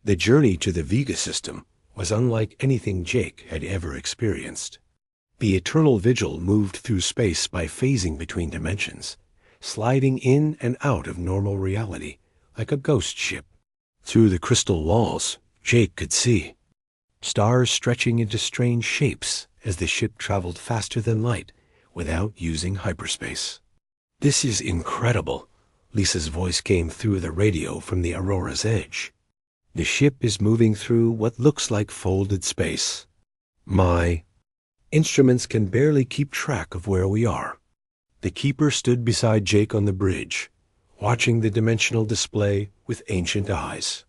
The journey to the Vega system was unlike anything Jake had ever experienced. The Eternal Vigil moved through space by phasing between dimensions, sliding in and out of normal reality like a ghost ship. Through the crystal walls, Jake could see stars stretching into strange shapes as the ship traveled faster than light without using hyperspace. "This is incredible," Lisa's voice came through the radio from the Aurora's edge. "The ship is moving through what looks like folded space. My instruments can barely keep track of where we are." The Keeper stood beside Jake on the bridge, watching the dimensional display with ancient eyes.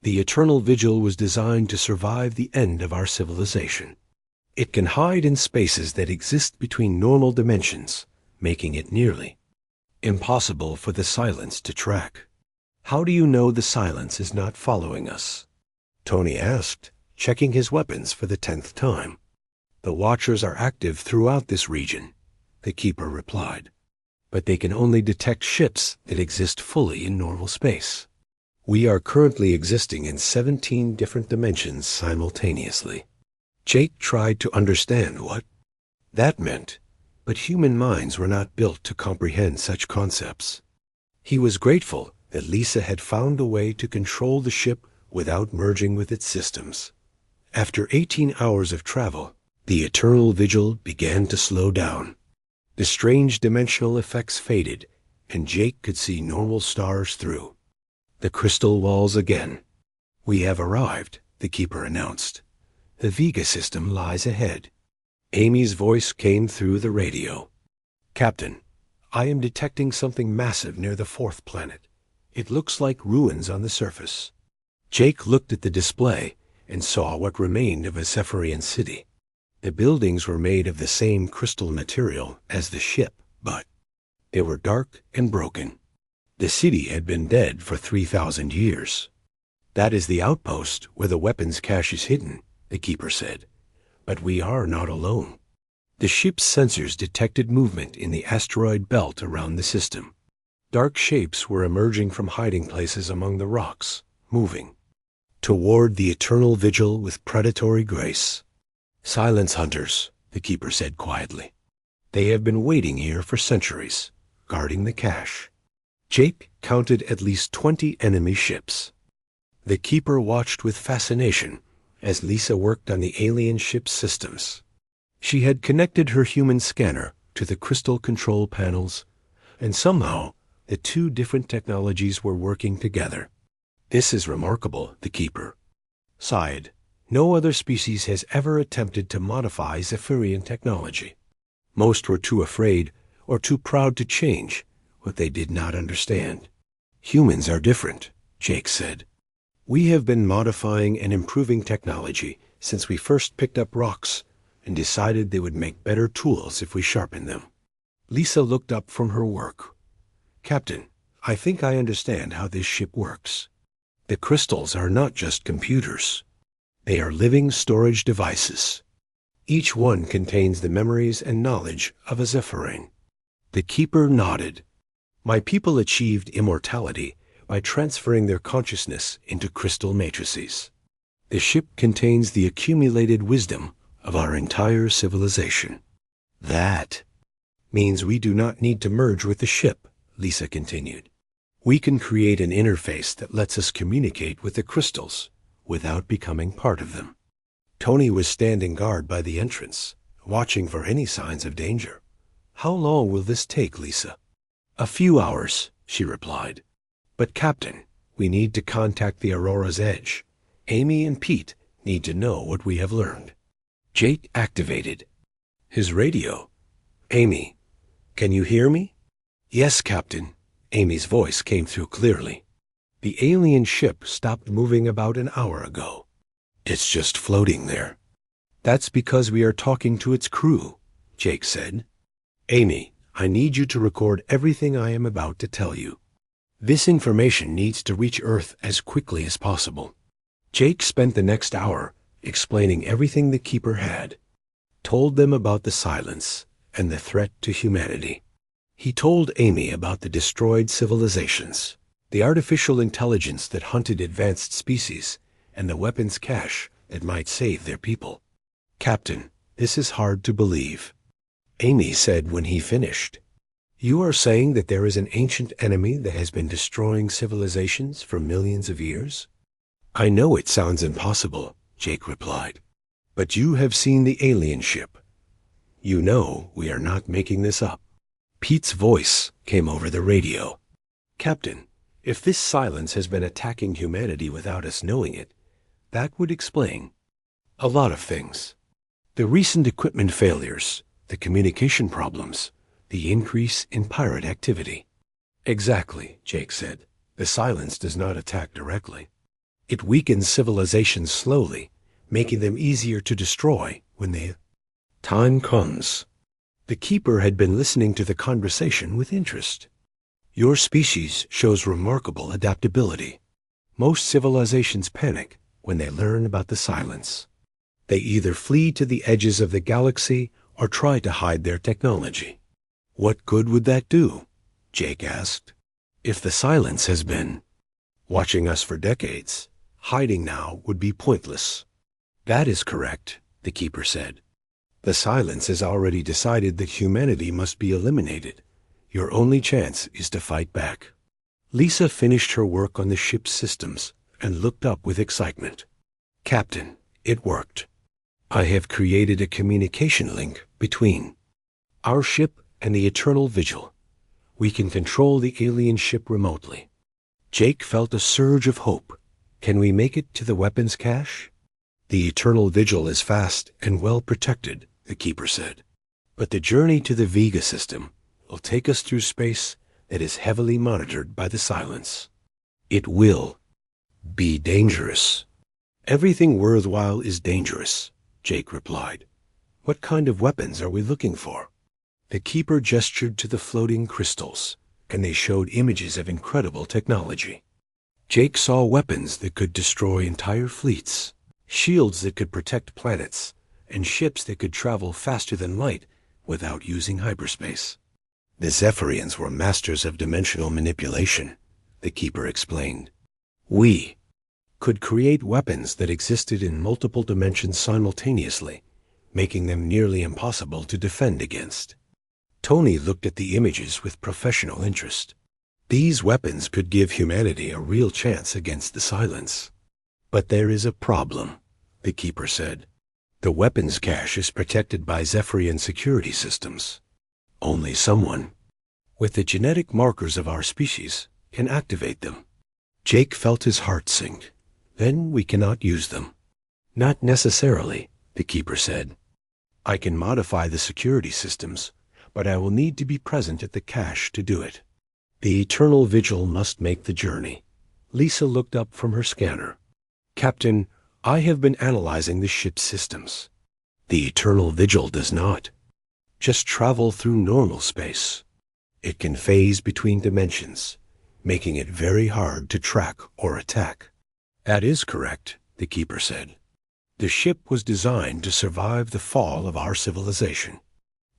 "The Eternal Vigil was designed to survive the end of our civilization. It can hide in spaces that exist between normal dimensions, making it nearly impossible for the Silence to track." "How do you know the Silence is not following us?" Tony asked, checking his weapons for the 10th time. "The Watchers are active throughout this region," the Keeper replied, "but they can only detect ships that exist fully in normal space. We are currently existing in 17 different dimensions simultaneously." Jake tried to understand what that meant, but human minds were not built to comprehend such concepts. He was grateful that Lisa had found a way to control the ship without merging with its systems. After 18 hours of travel, the Eternal Vigil began to slow down. The strange dimensional effects faded, and Jake could see normal stars through the crystal walls again. "We have arrived," the Keeper announced. "The Vega system lies ahead." Amy's voice came through the radio. "Captain, I am detecting something massive near the 4th planet. It looks like ruins on the surface." Jake looked at the display and saw what remained of a Zephyrian city. The buildings were made of the same crystal material as the ship, but they were dark and broken. The city had been dead for 3,000 years. "That is the outpost where the weapons cache is hidden," the Keeper said. "But we are not alone." The ship's sensors detected movement in the asteroid belt around the system. Dark shapes were emerging from hiding places among the rocks, moving toward the Eternal Vigil with predatory grace. "Silence hunters," the Keeper said quietly. "They have been waiting here for centuries, guarding the cache." Jake counted at least 20 enemy ships. The Keeper watched with fascination as Lisa worked on the alien ship's systems. She had connected her human scanner to the crystal control panels, and somehow the two different technologies were working together. "This is remarkable," the Keeper sighed. "No other species has ever attempted to modify Zephyrian technology. Most were too afraid or too proud to change what they did not understand." "Humans are different," Jake said. "We have been modifying and improving technology since we first picked up rocks and decided they would make better tools if we sharpened them." Lisa looked up from her work. "Captain, I think I understand how this ship works. The crystals are not just computers. They are living storage devices. Each one contains the memories and knowledge of a Zephyrian." The Keeper nodded. "My people achieved immortality by transferring their consciousness into crystal matrices. The ship contains the accumulated wisdom of our entire civilization." "That means we do not need to merge with the ship," Lisa continued. "We can create an interface that lets us communicate with the crystals without becoming part of them." Tony was standing guard by the entrance, watching for any signs of danger. "How long will this take, Lisa?" "A few hours," she replied. "But Captain, we need to contact the Aurora's edge. Amy and Pete need to know what we have learned." Jake activated his radio. "Amy, can you hear me?" "Yes, Captain." Amy's voice came through clearly. "The alien ship stopped moving about an hour ago. It's just floating there." "That's because we are talking to its crew," Jake said. "Amy, I need you to record everything I am about to tell you. This information needs to reach Earth as quickly as possible." Jake spent the next hour explaining everything the Keeper had, told them about the Silence and the threat to humanity. He told Amy about the destroyed civilizations, the artificial intelligence that hunted advanced species, and the weapons cache that might save their people. Captain, this is hard to believe, Amy said when he finished. You are saying that there is an ancient enemy that has been destroying civilizations for millions of years? I know it sounds impossible, Jake replied, but you have seen the alien ship. You know we are not making this up. Pete's voice came over the radio. Captain, if this silence has been attacking humanity without us knowing it, that would explain a lot of things. The recent equipment failures, the communication problems, the increase in pirate activity. Exactly, Jake said. The silence does not attack directly. It weakens civilizations slowly, making them easier to destroy when the time comes. The keeper had been listening to the conversation with interest. Your species shows remarkable adaptability. Most civilizations panic when they learn about the silence. They either flee to the edges of the galaxy or try to hide their technology. What good would that do? Jake asked. If the silence has been watching us for decades, hiding now would be pointless. That is correct, the keeper said. The silence has already decided that humanity must be eliminated. Your only chance is to fight back. Lisa finished her work on the ship's systems and looked up with excitement. Captain, it worked. I have created a communication link between our ship and the Eternal Vigil. We can control the alien ship remotely. Jake felt a surge of hope. Can we make it to the weapons cache? The Eternal Vigil is fast and well protected, the keeper said. But the journey to the Vega system will take us through space that is heavily monitored by the silence. It will be dangerous. Everything worthwhile is dangerous, Jake replied. What kind of weapons are we looking for? The keeper gestured to the floating crystals, and they showed images of incredible technology. Jake saw weapons that could destroy entire fleets, shields that could protect planets, and ships that could travel faster than light without using hyperspace. The Zephyrians were masters of dimensional manipulation, the keeper explained. We could create weapons that existed in multiple dimensions simultaneously, making them nearly impossible to defend against. Tony looked at the images with professional interest. These weapons could give humanity a real chance against the silence. But there is a problem, the keeper said. The weapons cache is protected by Zephyrian security systems. Only someone with the genetic markers of our species can activate them. Jake felt his heart sink. Then we cannot use them. Not necessarily, the keeper said. I can modify the security systems, but I will need to be present at the cache to do it. The Eternal Vigil must make the journey. Lisa looked up from her scanner. Captain, I have been analyzing the ship's systems. The Eternal Vigil does not just travel through normal space. It can phase between dimensions, making it very hard to track or attack. That is correct, the keeper said. The ship was designed to survive the fall of our civilization.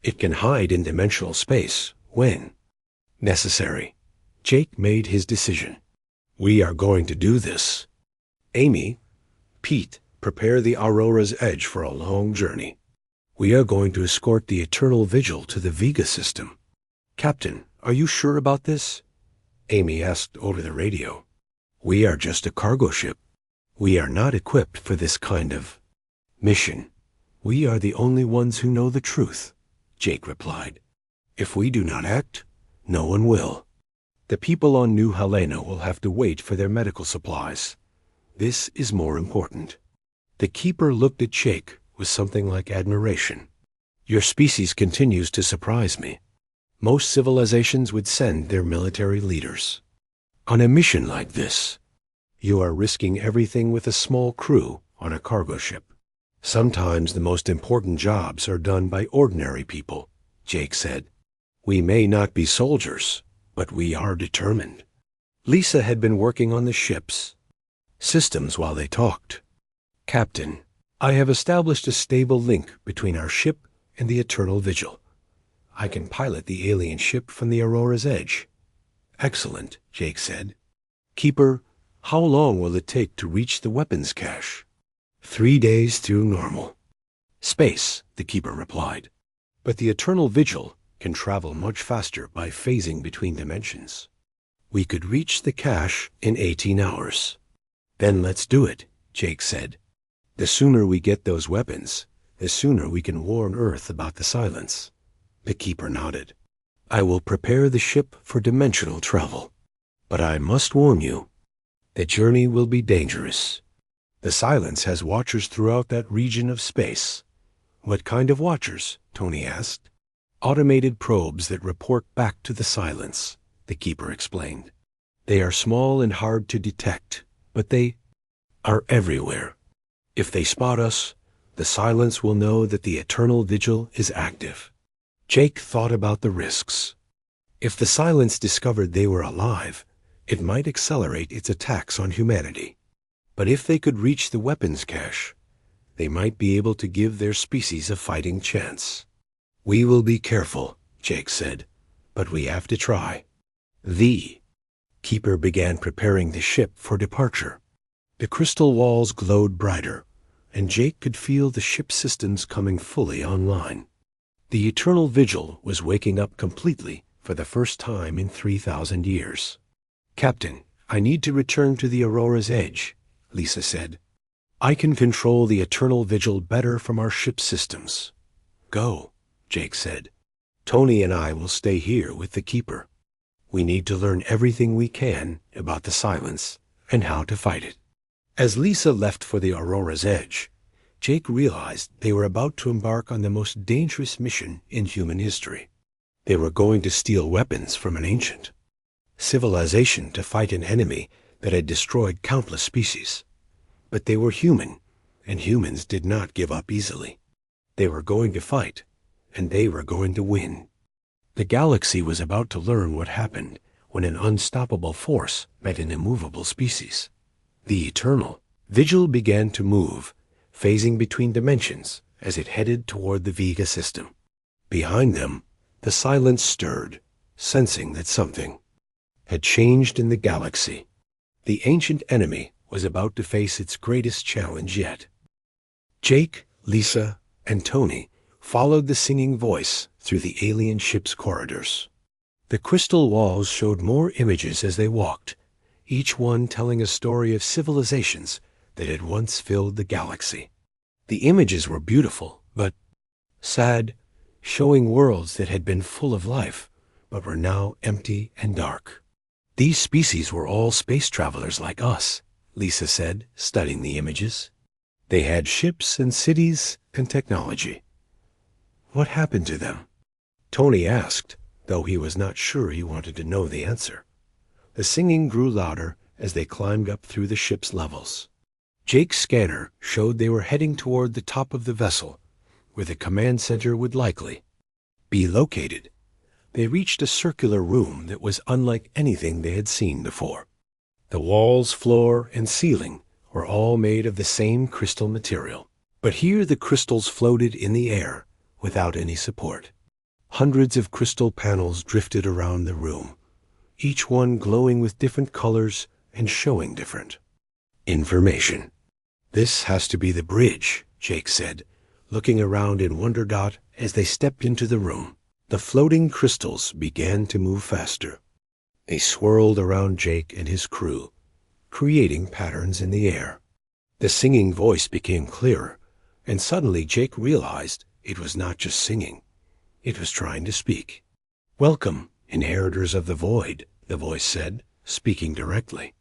It can hide in dimensional space when necessary. Jake made his decision. We are going to do this. Amy, Pete, prepare the Aurora's Edge for a long journey. We are going to escort the Eternal Vigil to the Vega system. Captain, are you sure about this? Amy asked over the radio. We are just a cargo ship. We are not equipped for this kind of mission. We are the only ones who know the truth, Jake replied. If we do not act, no one will. The people on New Helena will have to wait for their medical supplies. This is more important. The keeper looked at Jake with something like admiration. Your species continues to surprise me. Most civilizations would send their military leaders. On a mission like this, you are risking everything with a small crew on a cargo ship. Sometimes the most important jobs are done by ordinary people, Jake said. We may not be soldiers, but we are determined. Lisa had been working on the ship's systems while they talked. Captain, I have established a stable link between our ship and the Eternal Vigil. I can pilot the alien ship from the Aurora's Edge. Excellent, Jake said. Keeper, How long will it take to reach the weapons cache? 3 days through normal space, the keeper replied. But the Eternal Vigil can travel much faster by phasing between dimensions. We could reach the cache in 18 hours. Then let's do it, Jake said. The sooner we get those weapons, the sooner we can warn Earth about the silence. The keeper nodded. I will prepare the ship for dimensional travel. But I must warn you, the journey will be dangerous. The silence has watchers throughout that region of space. What kind of watchers? Tony asked. Automated probes that report back to the silence, the keeper explained. They are small and hard to detect, but they are everywhere. If they spot us, the silence will know that the Eternal Vigil is active. Jake thought about the risks. If the silence discovered they were alive, it might accelerate its attacks on humanity. But if they could reach the weapons cache, they might be able to give their species a fighting chance. We will be careful, Jake said, but we have to try. The keeper began preparing the ship for departure. The crystal walls glowed brighter, and Jake could feel the ship systems coming fully online. The Eternal Vigil was waking up completely for the first time in 3,000 years. Captain, I need to return to the Aurora's edge, Lisa said. I can control the Eternal Vigil better from our ship systems. Go, Jake said. Tony and I will stay here with the keeper. We need to learn everything we can about the silence and how to fight it. As Lisa left for the Aurora's edge, Jake realized they were about to embark on the most dangerous mission in human history. They were going to steal weapons from an ancient civilization to fight an enemy that had destroyed countless species. But they were human, and humans did not give up easily. They were going to fight, and they were going to win. The galaxy was about to learn what happened when an unstoppable force met an immovable species. The Eternal Vigil began to move, phasing between dimensions as it headed toward the Vega system. Behind them, the silence stirred, sensing that something had changed in the galaxy. The ancient enemy was about to face its greatest challenge yet. Jake, Lisa, and Tony followed the singing voice through the alien ship's corridors. The crystal walls showed more images as they walked, each one telling a story of civilizations that had once filled the galaxy. The images were beautiful, but sad, showing worlds that had been full of life, but were now empty and dark. These species were all space travelers like us, Lisa said, studying the images. They had ships and cities and technology. What happened to them? Tony asked, though he was not sure he wanted to know the answer. The singing grew louder as they climbed up through the ship's levels. Jake's scanner showed they were heading toward the top of the vessel, where the command center would likely be located. They reached a circular room that was unlike anything they had seen before. The walls, floor, and ceiling were all made of the same crystal material. But here the crystals floated in the air without any support. Hundreds of crystal panels drifted around the room, each one glowing with different colors and showing different information. This has to be the bridge, Jake said, looking around in wonder as they stepped into the room. The floating crystals began to move faster. They swirled around Jake and his crew, creating patterns in the air. The singing voice became clearer, and suddenly Jake realized it was not just singing. It was trying to speak. Welcome, inheritors of the void, the voice said, speaking directly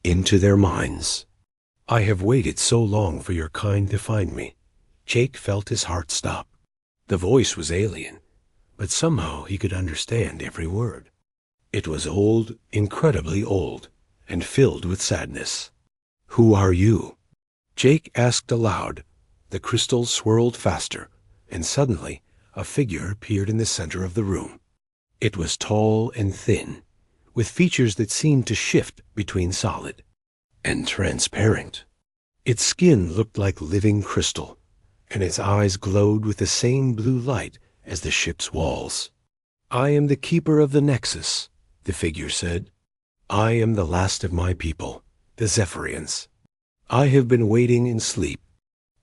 into their minds. I have waited so long for your kind to find me. Jake felt his heart stop. The voice was alien, but somehow he could understand every word. It was old, incredibly old, and filled with sadness. Who are you? Jake asked aloud. The crystals swirled faster, and suddenly a figure appeared in the center of the room. It was tall and thin, with features that seemed to shift between solid and transparent. Its skin looked like living crystal, and its eyes glowed with the same blue light as the ship's walls. I am the keeper of the Nexus, the figure said. I am the last of my people, The Zephyrians. I have been waiting in sleep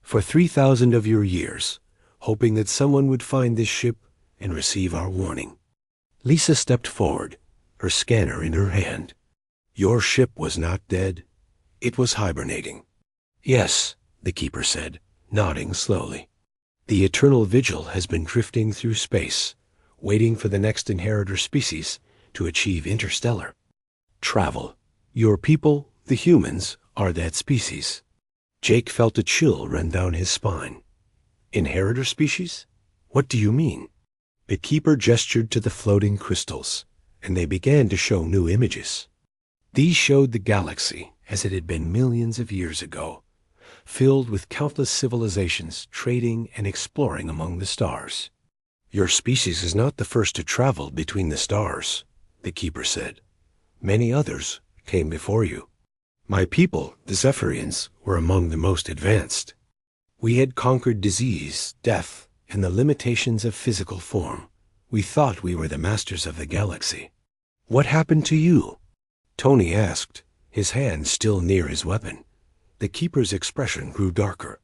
for 3,000 of your years, hoping that someone would find this ship and receive our warning. Lisa stepped forward, her scanner in her hand. Your ship was not dead. It was hibernating. Yes, the keeper said, nodding slowly. The eternal vigil has been drifting through space, waiting for the next inheritor species to achieve interstellar travel. Your people, the humans, are that species. Jake felt a chill run down his spine. Inheritor species? What do you mean? The keeper gestured to the floating crystals, and they began to show new images. These showed the galaxy as it had been millions of years ago, filled with countless civilizations trading and exploring among the stars. Your species is not the first to travel between the stars, the keeper said. Many others came before you. My people, the Zephyrians, were among the most advanced. We had conquered disease, death, and the limitations of physical form. We thought we were the masters of the galaxy. What happened to you? Tony asked, his hand still near his weapon. The keeper's expression grew darker.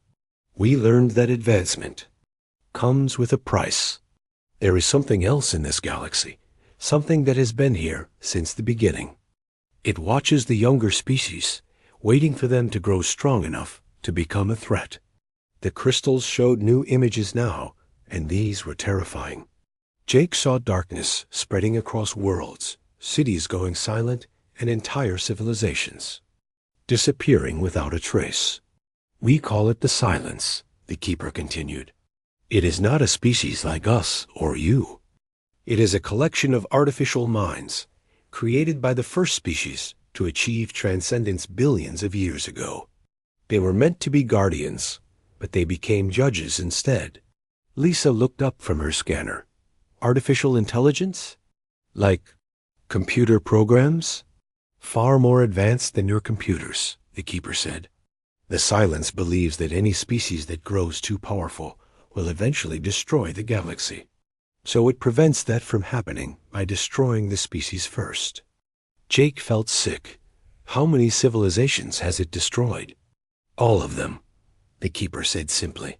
We learned that advancement comes with a price. There is something else in this galaxy, something that has been here since the beginning. It watches the younger species, waiting for them to grow strong enough to become a threat. The crystals showed new images now, and these were terrifying. Jake saw darkness spreading across worlds, cities going silent, and entire civilizations disappearing without a trace. We call it the Silence, the keeper continued. It is not a species like us or you. It is a collection of artificial minds, created by the first species to achieve transcendence billions of years ago. They were meant to be guardians, but they became judges instead. Lisa looked up from her scanner. Artificial intelligence? Like computer programs? Far more advanced than your computers, the keeper said. The Silence believes that any species that grows too powerful will eventually destroy the galaxy. So it prevents that from happening by destroying the species first. Jake felt sick. How many civilizations has it destroyed? All of them, the keeper said simply.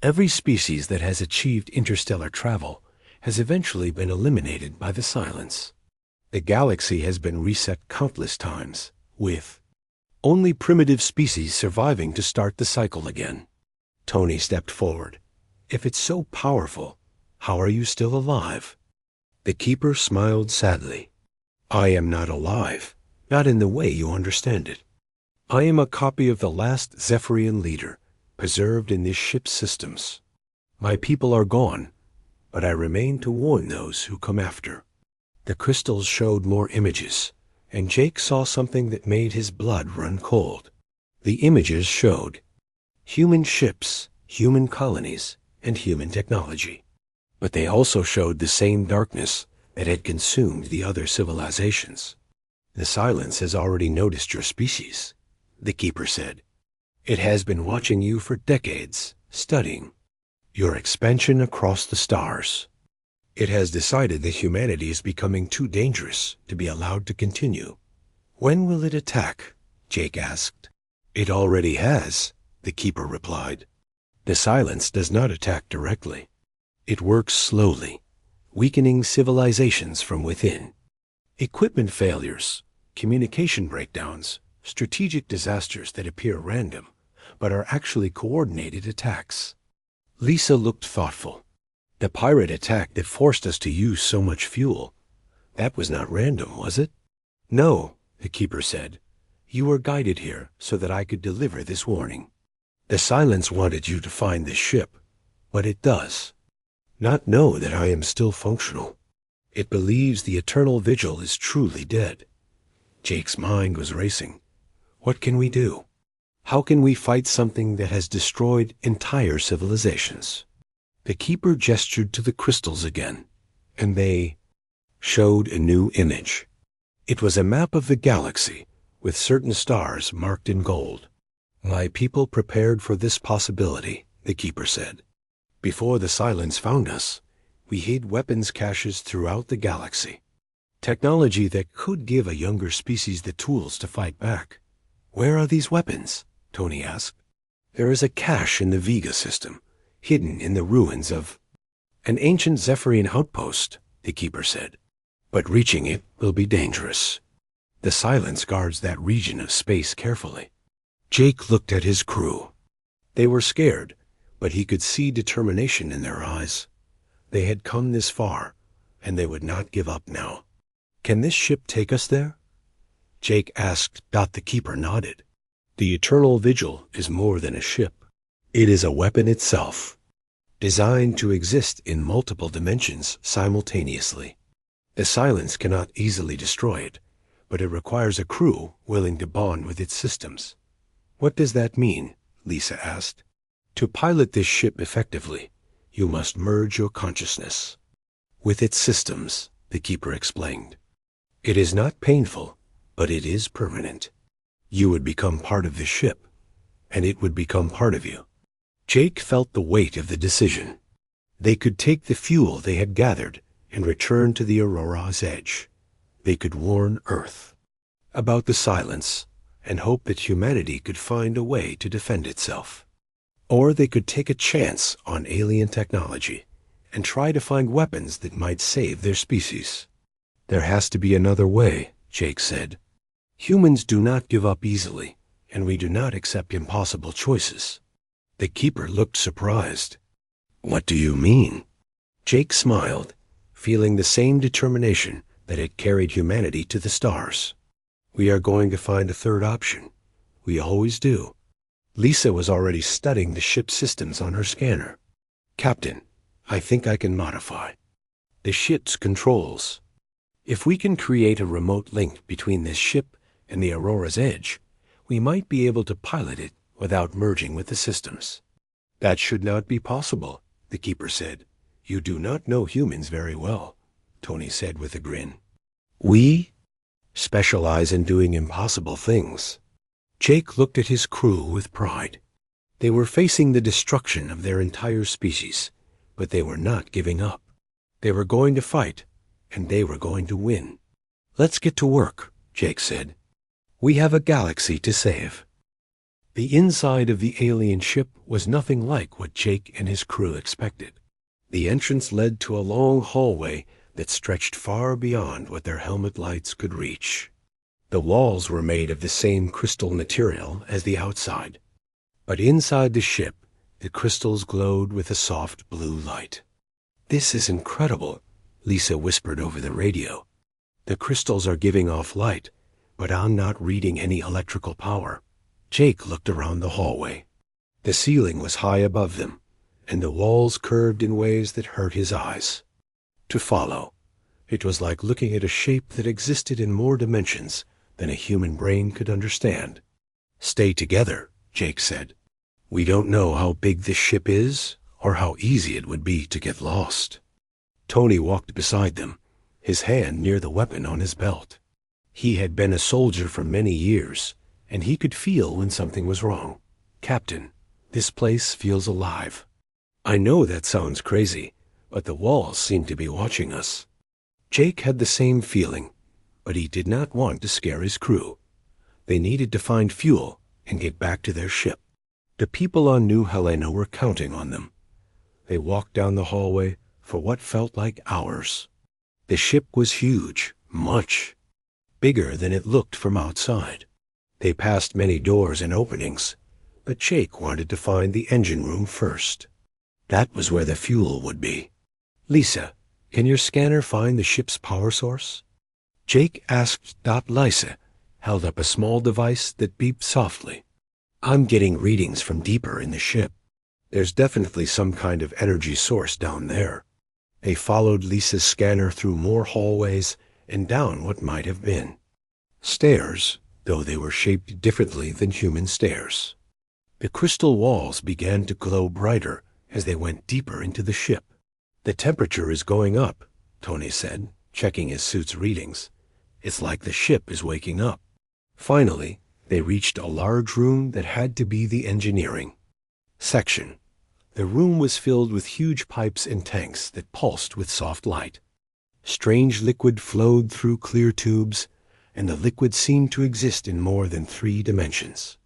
Every species that has achieved interstellar travel has eventually been eliminated by the Silence. The galaxy has been reset countless times, with only primitive species surviving to start the cycle again. Tony stepped forward. If it's so powerful, how are you still alive? The keeper smiled sadly. I am not alive, not in the way you understand it. I am a copy of the last Zephyrian leader, preserved in this ship's systems. My people are gone, but I remain to warn those who come after. The crystals showed more images, and Jake saw something that made his blood run cold. The images showed human ships, human colonies, and human technology. But they also showed the same darkness that had consumed the other civilizations. The Silence has already noticed your species, the keeper said. It has been watching you for decades, studying your expansion across the stars. It has decided that humanity is becoming too dangerous to be allowed to continue. When will it attack? Jake asked. It already has, the keeper replied. The Silence does not attack directly. It works slowly, weakening civilizations from within. Equipment failures, communication breakdowns, strategic disasters that appear random, but are actually coordinated attacks. Lisa looked thoughtful. The pirate attack that forced us to use so much fuel, that was not random, was it? No, the keeper said. You were guided here so that I could deliver this warning. The Silence wanted you to find this ship, but it does not know that I am still functional. It believes the eternal vigil is truly dead. Jake's mind was racing. What can we do? How can we fight something that has destroyed entire civilizations? The keeper gestured to the crystals again, and they showed a new image. It was a map of the galaxy, with certain stars marked in gold. My people prepared for this possibility, the keeper said. Before the Silence found us, we hid weapons caches throughout the galaxy. Technology that could give a younger species the tools to fight back. Where are these weapons? Tony asked. There is a cache in the Vega system, hidden in the ruins of an ancient Zephyrian outpost, the keeper said. But reaching it will be dangerous. The silence guards that region of space carefully. Jake looked at his crew. They were scared, but he could see determination in their eyes. They had come this far, and they would not give up now. Can this ship take us there? Jake asked. The keeper nodded. The Eternal Vigil is more than a ship. It is a weapon itself, designed to exist in multiple dimensions simultaneously. The silence cannot easily destroy it, but it requires a crew willing to bond with its systems. What does that mean? Lisa asked. To pilot this ship effectively, you must merge your consciousness with its systems, the keeper explained. It is not painful, but it is permanent. You would become part of the ship, and it would become part of you. Jake felt the weight of the decision. They could take the fuel they had gathered and return to the Aurora's edge. They could warn Earth about the silence and hope that humanity could find a way to defend itself. Or they could take a chance on alien technology and try to find weapons that might save their species. There has to be another way, Jake said. Humans do not give up easily, and we do not accept impossible choices. The keeper looked surprised. What do you mean? Jake smiled, feeling the same determination that had carried humanity to the stars. We are going to find a third option. We always do. Lisa was already studying the ship's systems on her scanner. Captain, I think I can modify the ship's controls. If we can create a remote link between this ship and the Aurora's edge, we might be able to pilot it without merging with the systems. That should not be possible, the keeper said. You do not know humans very well, Tony said with a grin. We specialize in doing impossible things. Jake looked at his crew with pride. They were facing the destruction of their entire species, but they were not giving up. They were going to fight, and they were going to win. Let's get to work, Jake said. We have a galaxy to save. The inside of the alien ship was nothing like what Jake and his crew expected. The entrance led to a long hallway that stretched far beyond what their helmet lights could reach. The walls were made of the same crystal material as the outside, but inside the ship, the crystals glowed with a soft blue light. This is incredible, Lisa whispered over the radio. The crystals are giving off light, but I'm not reading any electrical power. Jake looked around the hallway. The ceiling was high above them, and the walls curved in ways that hurt his eyes to follow. It was like looking at a shape that existed in more dimensions than a human brain could understand. Stay together, Jake said. We don't know how big this ship is or how easy it would be to get lost. Tony walked beside them, his hand near the weapon on his belt. He had been a soldier for many years, and he could feel when something was wrong. Captain, this place feels alive. I know that sounds crazy, but the walls seem to be watching us. Jake had the same feeling, but he did not want to scare his crew. They needed to find fuel and get back to their ship. The people on New Helena were counting on them. They walked down the hallway for what felt like hours. The ship was huge, much bigger than it looked from outside. They passed many doors and openings, but Jake wanted to find the engine room first. That was where the fuel would be. Lisa, can your scanner find the ship's power source? Jake asked. Lisa held up a small device that beeped softly. I'm getting readings from deeper in the ship. There's definitely some kind of energy source down there. They followed Lisa's scanner through more hallways and down what might have been stairs, though they were shaped differently than human stairs. The crystal walls began to glow brighter as they went deeper into the ship. The temperature is going up, Tony said, checking his suit's readings. It's like the ship is waking up. Finally, they reached a large room that had to be the engineering section. The room was filled with huge pipes and tanks that pulsed with soft light. Strange liquid flowed through clear tubes, and the liquid seemed to exist in more than 3 dimensions.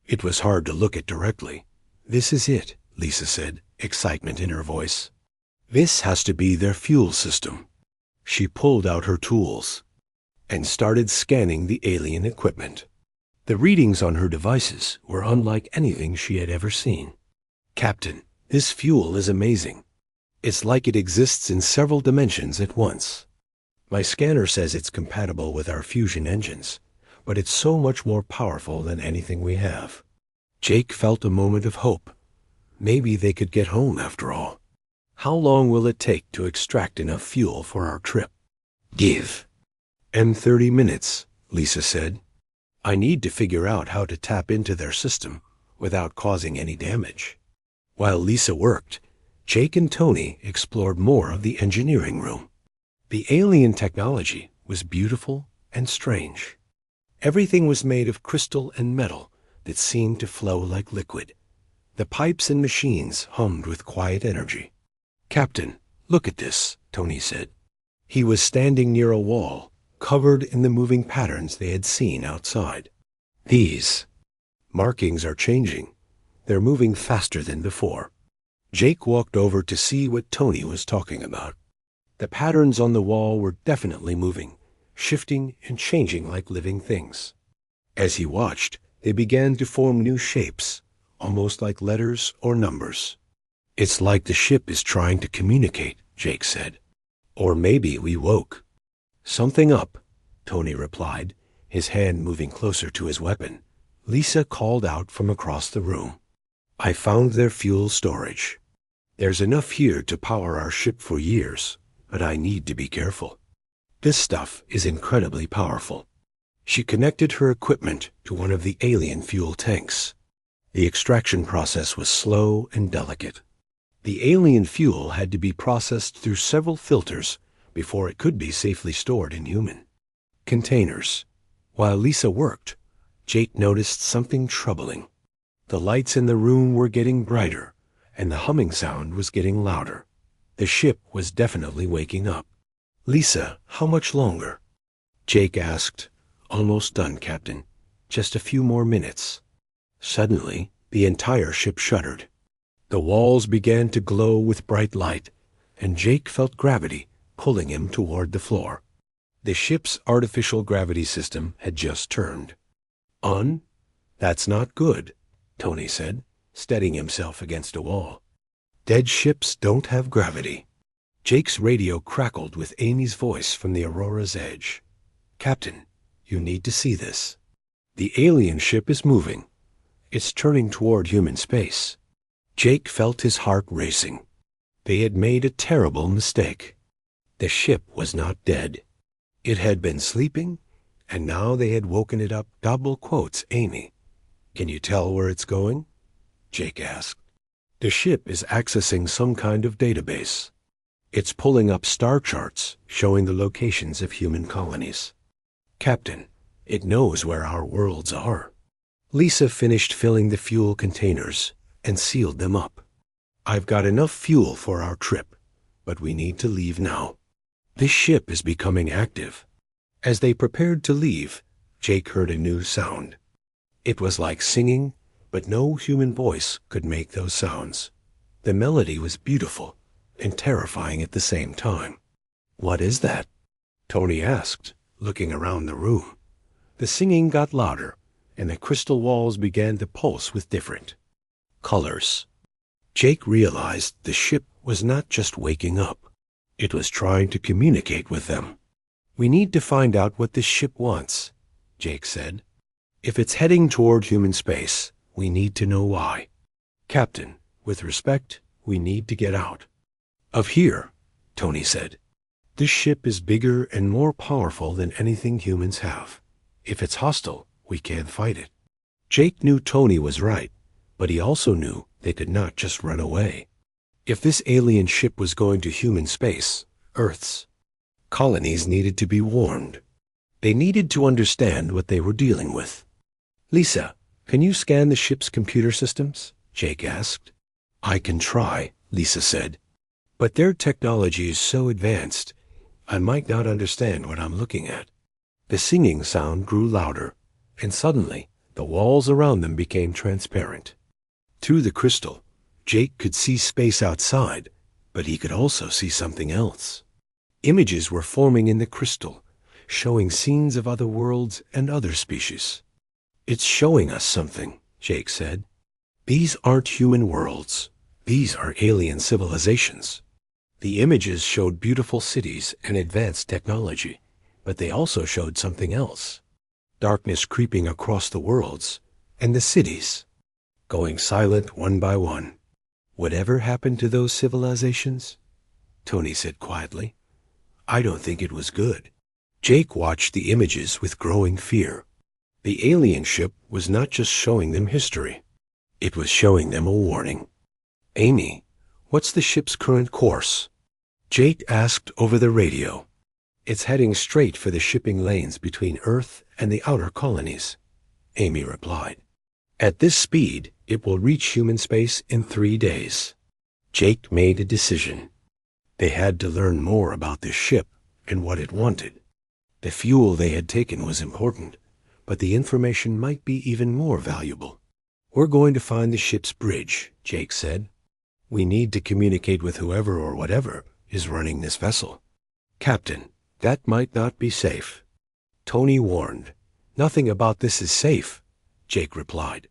It was hard to look at directly. "This is it," Lisa said, excitement in her voice. "This has to be their fuel system." She pulled out her tools and started scanning the alien equipment. The readings on her devices were unlike anything she had ever seen. "Captain, this fuel is amazing. It's like it exists in several dimensions at once. My scanner says it's compatible with our fusion engines, but it's so much more powerful than anything we have." Jake felt a moment of hope. Maybe they could get home after all. "How long will it take to extract enough fuel for our trip?" "Give them 30 minutes, Lisa said. "I need to figure out how to tap into their system without causing any damage." While Lisa worked, Jake and Tony explored more of the engineering room. The alien technology was beautiful and strange. Everything was made of crystal and metal that seemed to flow like liquid. The pipes and machines hummed with quiet energy. "Captain, look at this," Tony said. He was standing near a wall, covered in the moving patterns they had seen outside. "These markings are changing. They're moving faster than before." Jake walked over to see what Tony was talking about. The patterns on the wall were definitely moving, shifting and changing like living things. As he watched, they began to form new shapes, almost like letters or numbers. "It's like the ship is trying to communicate," Jake said. "Or maybe we woke something up," Tony replied, his hand moving closer to his weapon. Lisa called out from across the room. "I found their fuel storage. There's enough here to power our ship for years, but I need to be careful. This stuff is incredibly powerful." She connected her equipment to one of the alien fuel tanks. The extraction process was slow and delicate. The alien fuel had to be processed through several filters before it could be safely stored in human containers. While Lisa worked, Jake noticed something troubling. The lights in the room were getting brighter, and the humming sound was getting louder. The ship was definitely waking up. "Lisa, how much longer?" Jake asked. "Almost done, Captain. Just a few more minutes." Suddenly, the entire ship shuddered. The walls began to glow with bright light, and Jake felt gravity pulling him toward the floor. The ship's artificial gravity system had just turned on. "That's not good," Tony said, steadying himself against a wall. "Dead ships don't have gravity." Jake's radio crackled with Amy's voice from the Aurora's edge. "Captain, you need to see this. The alien ship is moving. It's turning toward human space." Jake felt his heart racing. They had made a terrible mistake. The ship was not dead. It had been sleeping, and now they had woken it up. Double quotes, Amy. "Can you tell where it's going?" Jake asked. "The ship is accessing some kind of database. It's pulling up star charts showing the locations of human colonies. Captain, it knows where our worlds are." Lisa finished filling the fuel containers and sealed them up. "I've got enough fuel for our trip, but we need to leave now. This ship is becoming active." As they prepared to leave, Jake heard a new sound. It was like singing, but no human voice could make those sounds. The melody was beautiful and terrifying at the same time. "What is that?" Tony asked, looking around the room. The singing got louder, and the crystal walls began to pulse with different colors. Jake realized the ship was not just waking up. It was trying to communicate with them. "We need to find out what this ship wants," Jake said. "If it's heading toward human space, we need to know why. Captain, with respect, we need to get out of here," Tony said. "This ship is bigger and more powerful than anything humans have. If it's hostile, we can't fight it." Jake knew Tony was right, but he also knew they could not just run away. If this alien ship was going to human space, Earth's colonies needed to be warned. They needed to understand what they were dealing with. "Lisa, can you scan the ship's computer systems?" Jake asked. "I can try," Lisa said. "But their technology is so advanced, I might not understand what I'm looking at." The singing sound grew louder, and suddenly the walls around them became transparent. Through the crystal, Jake could see space outside, but he could also see something else. Images were forming in the crystal, showing scenes of other worlds and other species. "It's showing us something," Jake said. "These aren't human worlds. These are alien civilizations." The images showed beautiful cities and advanced technology, but they also showed something else. Darkness creeping across the worlds and the cities, going silent one by one. "Whatever happened to those civilizations?" Tony said quietly. "I don't think it was good." Jake watched the images with growing fear. The alien ship was not just showing them history. It was showing them a warning. "Amy, what's the ship's current course?" Jake asked over the radio. "It's heading straight for the shipping lanes between Earth and the outer colonies," Amy replied. "At this speed, it will reach human space in 3 days." Jake made a decision. They had to learn more about this ship and what it wanted. The fuel they had taken was important, but the information might be even more valuable. "We're going to find the ship's bridge," Jake said. "We need to communicate with whoever or whatever is running this vessel." "Captain, that might not be safe," Tony warned. "Nothing about this is safe," Jake replied.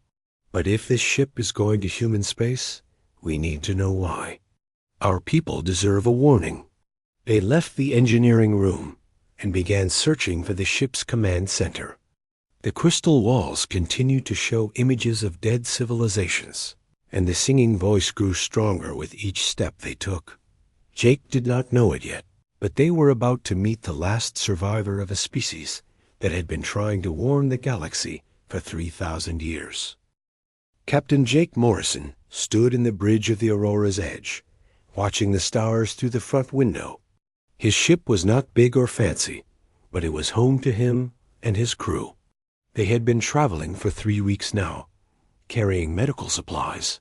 "But if this ship is going to human space, we need to know why. Our people deserve a warning." They left the engineering room and began searching for the ship's command center. The crystal walls continued to show images of dead civilizations, and the singing voice grew stronger with each step they took. Jake did not know it yet, but they were about to meet the last survivor of a species that had been trying to warn the galaxy for 3,000 years. Captain Jake Morrison stood in the bridge of the Aurora's edge, watching the stars through the front window. His ship was not big or fancy, but it was home to him and his crew. They had been traveling for 3 weeks now, carrying medical supplies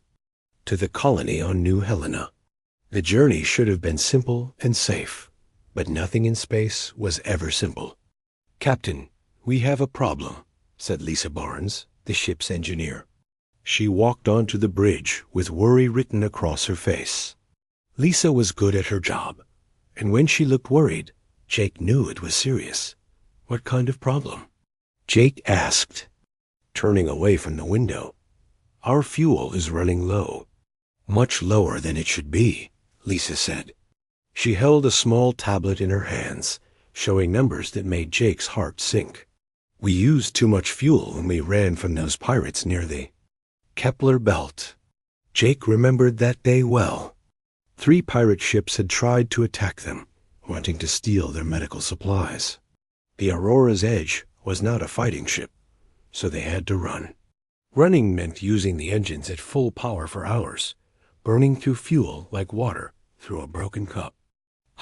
to the colony on New Helena. The journey should have been simple and safe, but nothing in space was ever simple. "Captain, we have a problem," said Lisa Barnes, the ship's engineer. She walked onto the bridge with worry written across her face. Lisa was good at her job, and when she looked worried, Jake knew it was serious. "What kind of problem?" Jake asked, turning away from the window. "Our fuel is running low." "Much lower than it should be," Lisa said. She held a small tablet in her hands, showing numbers that made Jake's heart sink. "We used too much fuel when we ran from those pirates near the Kepler Belt." Jake remembered that day well. 3 pirate ships had tried to attack them, wanting to steal their medical supplies. The Aurora's Edge was not a fighting ship, so they had to run. Running meant using the engines at full power for hours, burning through fuel like water through a broken cup.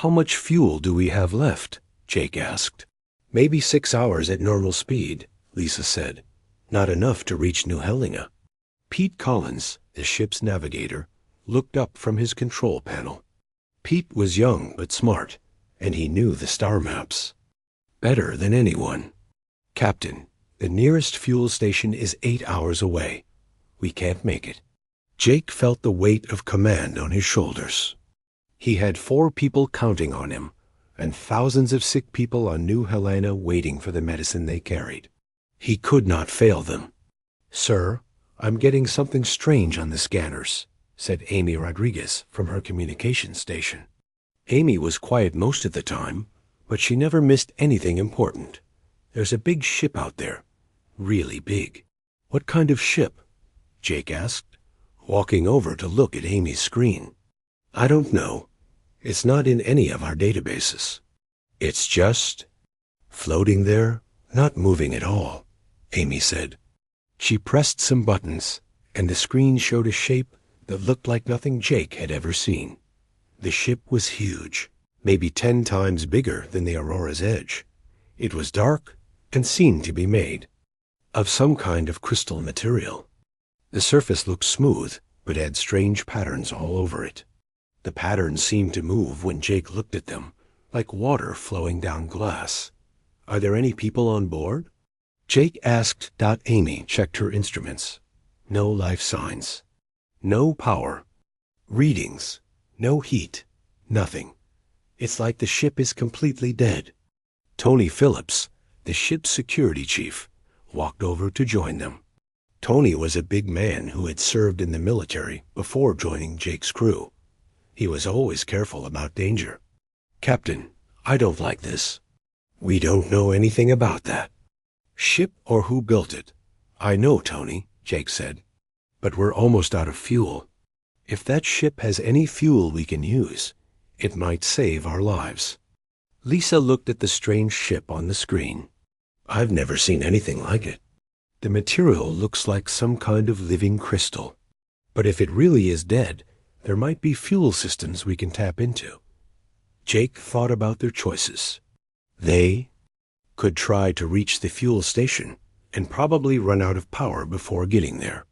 "How much fuel do we have left?" Jake asked. "Maybe 6 hours at normal speed," Lisa said. "Not enough to reach New Helena." Pete Collins, the ship's navigator, looked up from his control panel. Pete was young but smart, and he knew the star maps better than anyone. "Captain, the nearest fuel station is 8 hours away. We can't make it." Jake felt the weight of command on his shoulders. He had 4 people counting on him, and thousands of sick people on New Helena waiting for the medicine they carried. He could not fail them. "Sir, I'm getting something strange on the scanners," said Amy Rodriguez from her communication station. Amy was quiet most of the time, but she never missed anything important. "There's a big ship out there. Really big." "What kind of ship?" Jake asked, walking over to look at Amy's screen. "I don't know. It's not in any of our databases. It's just floating there, not moving at all," Amy said. She pressed some buttons, and the screen showed a shape that looked like nothing Jake had ever seen. The ship was huge, maybe 10 times bigger than the Aurora's Edge. It was dark and seemed to be made of some kind of crystal material. The surface looked smooth, but had strange patterns all over it. The patterns seemed to move when Jake looked at them, like water flowing down glass. Are there any people on board? Jake asked. Amy checked her instruments. No life signs. No power. Readings. No heat. Nothing. It's like the ship is completely dead. Tony Phillips, the ship's security chief, walked over to join them. Tony was a big man who had served in the military before joining Jake's crew. He was always careful about danger. Captain, I don't like this. We don't know anything about that. Ship or who built it? I know, Tony, Jake said. But we're almost out of fuel. If that ship has any fuel we can use, it might save our lives. Lisa looked at the strange ship on the screen. I've never seen anything like it. The material looks like some kind of living crystal. But if it really is dead, there might be fuel systems we can tap into. Jake thought about their choices. They could try to reach the fuel station and probably run out of power before getting there.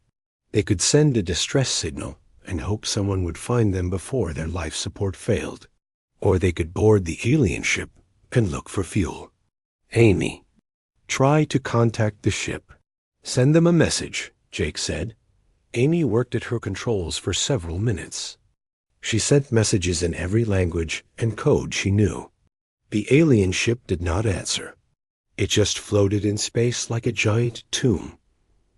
They could send a distress signal and hope someone would find them before their life support failed. Or they could board the alien ship and look for fuel. Amy, try to contact the ship. Send them a message, Jake said. Amy worked at her controls for several minutes. She sent messages in every language and code she knew. The alien ship did not answer. It just floated in space like a giant tomb.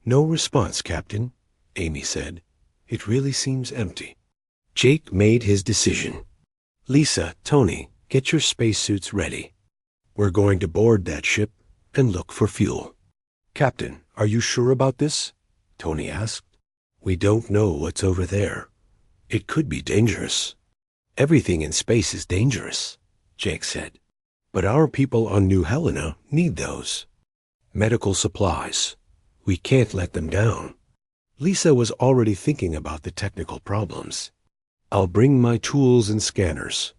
No response, Captain, Amy said. It really seems empty. Jake made his decision. Lisa, Tony, get your spacesuits ready. We're going to board that ship and look for fuel. Captain, are you sure about this? Tony asked. We don't know what's over there. It could be dangerous. Everything in space is dangerous, Jake said. But our people on New Helena need those. Medical supplies. We can't let them down. Lisa was already thinking about the technical problems. I'll bring my tools and scanners.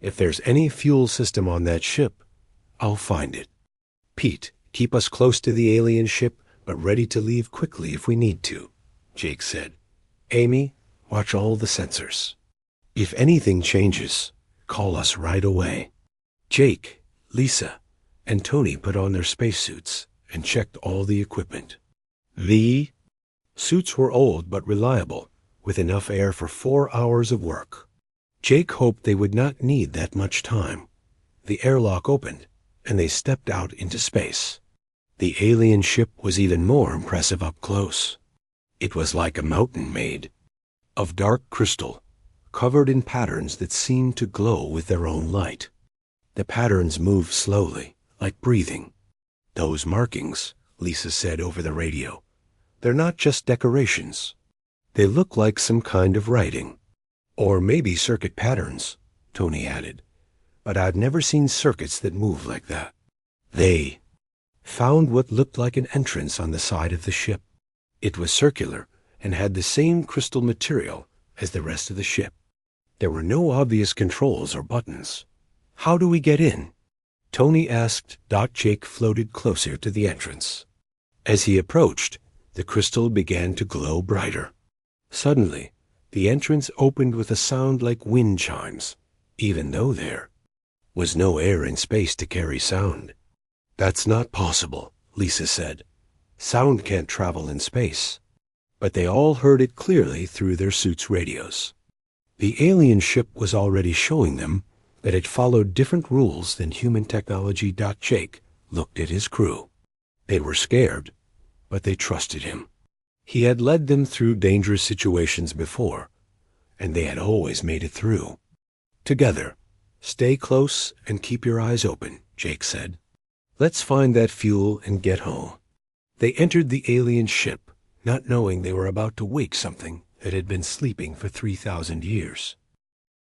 If there's any fuel system on that ship, I'll find it. Pete, keep us close to the alien ship, but ready to leave quickly if we need to, Jake said. Amy, watch all the sensors. If anything changes, call us right away. Jake, Lisa, and Tony put on their spacesuits and checked all the equipment. The suits were old but reliable, with enough air for 4 hours of work. Jake hoped they would not need that much time. The airlock opened, and they stepped out into space. The alien ship was even more impressive up close. It was like a mountain made of dark crystal, covered in patterns that seemed to glow with their own light. The patterns moved slowly, like breathing. Those markings, Lisa said over the radio, they're not just decorations. They look like some kind of writing. Or maybe circuit patterns, Tony added. But I've never seen circuits that move like that. They found what looked like an entrance on the side of the ship. It was circular and had the same crystal material as the rest of the ship. There were no obvious controls or buttons. How do we get in? Tony asked. Jake floated closer to the entrance. As he approached, the crystal began to glow brighter. Suddenly, the entrance opened with a sound like wind chimes, even though there was no air in space to carry sound. That's not possible, Lisa said. Sound can't travel in space. But they all heard it clearly through their suits' radios. The alien ship was already showing them that it followed different rules than human technology. Jake looked at his crew. They were scared, but they trusted him. He had led them through dangerous situations before, and they had always made it through. Together, stay close and keep your eyes open, Jake said. Let's find that fuel and get home. They entered the alien ship, not knowing they were about to wake something that had been sleeping for 3,000 years.